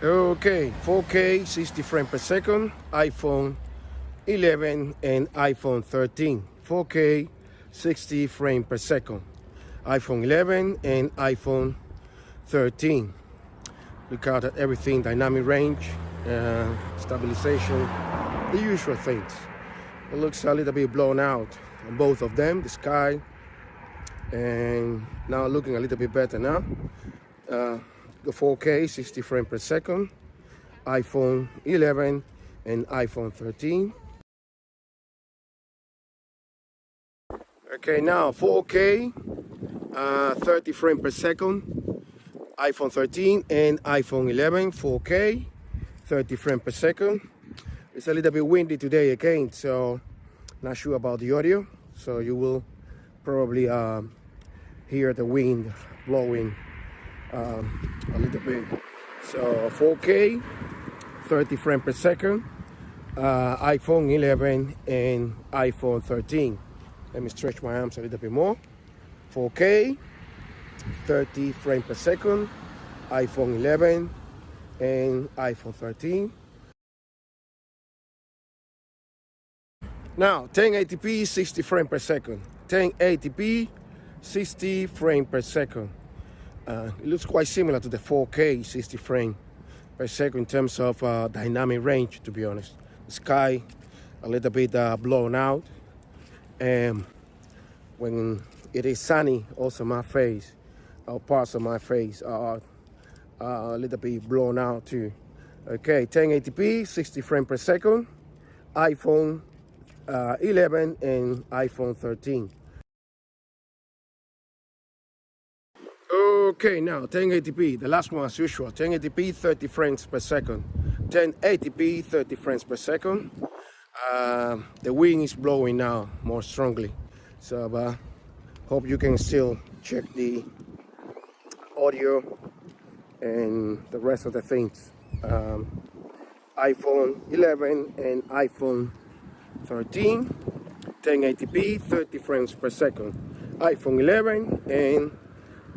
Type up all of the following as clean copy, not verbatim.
Okay, 4K 60 frames per second, iPhone 11 and iPhone 13. 4K 60 frames per second, iPhone 11 and iPhone 13. Look out at everything, dynamic range, stabilization, the usual things. It looks a little bit blown out on both of them, the sky, and now looking a little bit better now. The 4K 60 frames per second, iPhone 11 and iPhone 13. Okay, now 4K 30 frames per second, iPhone 13 and iPhone 11. 4K 30 frames per second. It's a little bit windy today again, so not sure about the audio, so you will probably hear the wind blowing a little bit. So 4K 30 frames per second, iPhone 11 and iPhone 13. Let me stretch my arms a little bit more. 4K 30 frames per second, iPhone 11 and iPhone 13. Now 1080p 60 frames per second, 1080p 60 frames per second. It looks quite similar to the 4K 60 frames per second in terms of dynamic range, to be honest. The sky a little bit blown out, and when it is sunny, also my face, parts of my face are a little bit blown out too. Okay, 1080p 60 frames per second, iPhone 11 and iPhone 13. Okay, now 1080p, the last one as usual, 1080p 30 frames per second, 1080p 30 frames per second. The wind is blowing now more strongly, so hope you can still check the audio and the rest of the things. iPhone 11 and iPhone 13, 1080p 30 frames per second, iPhone 11 and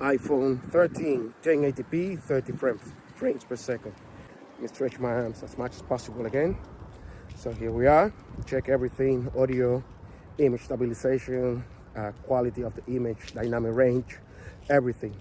iPhone 13, 1080p 30 frames per second. Let me stretch my arms as much as possible again. So here we are. Check everything: audio, image stabilization, quality of the image, dynamic range, everything.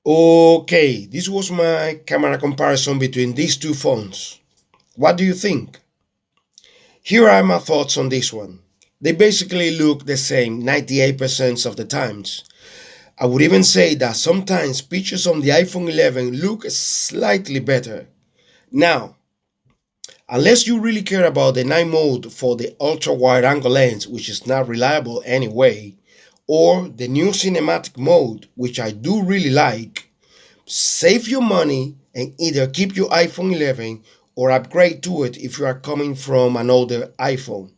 Okay, this was my camera comparison between these two phones. What do you think? Here are my thoughts on this one. They basically look the same 98% of the times. I would even say that sometimes pictures on the iPhone 11 look slightly better. Now, unless you really care about the night mode for the ultra wide angle lens, which is not reliable anyway, or the new cinematic mode, which I do really like, save your money and either keep your iPhone 11 or upgrade to it if you are coming from an older iPhone.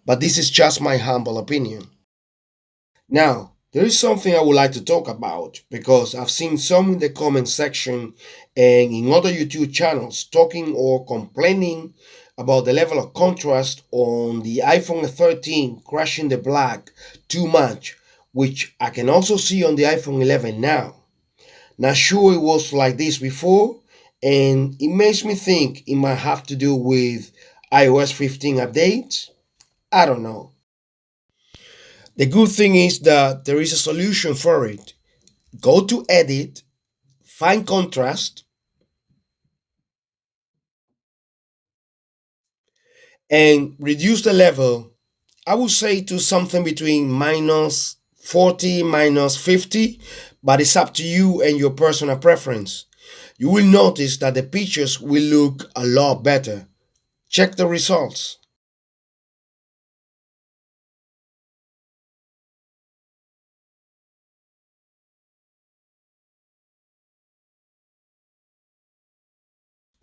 But this is just my humble opinion. Now, there is something I would like to talk about because I've seen some in the comment section and in other YouTube channels talking or complaining about the level of contrast on the iPhone 13 crashing the black too much, which I can also see on the iPhone 11 now. Not sure it was like this before, and it makes me think it might have to do with iOS 15 updates. I don't know. The good thing is that there is a solution for it. Go to Edit, find Contrast, and reduce the level. I would say to something between minus 40, minus 50, but it's up to you and your personal preference. You will notice that the pictures will look a lot better. Check the results.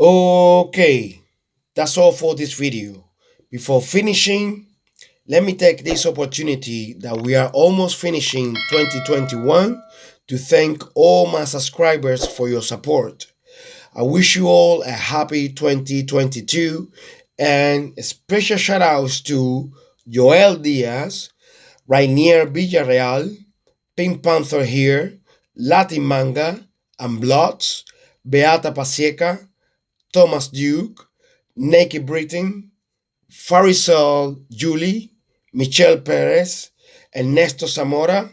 Okay, that's all for this video. Before finishing, let me take this opportunity that we are almost finishing 2021 to thank all my subscribers for your support. I wish you all a happy 2022 and special shout outs to Joel Diaz, Rainier Villarreal, Pink Panther here, Latin Manga, and Blots, Beata Pasieca, Thomas Duke, Naked Britain, Farisol Julie, Michelle Perez, Ernesto Zamora,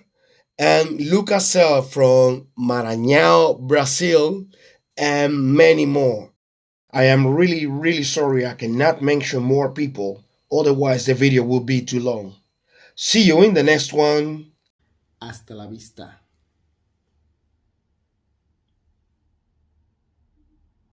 and Lucas Sell from Maranhão, Brazil, and many more. I am really sorry I cannot mention more people, otherwise the video will be too long. See you in the next one. Hasta la vista.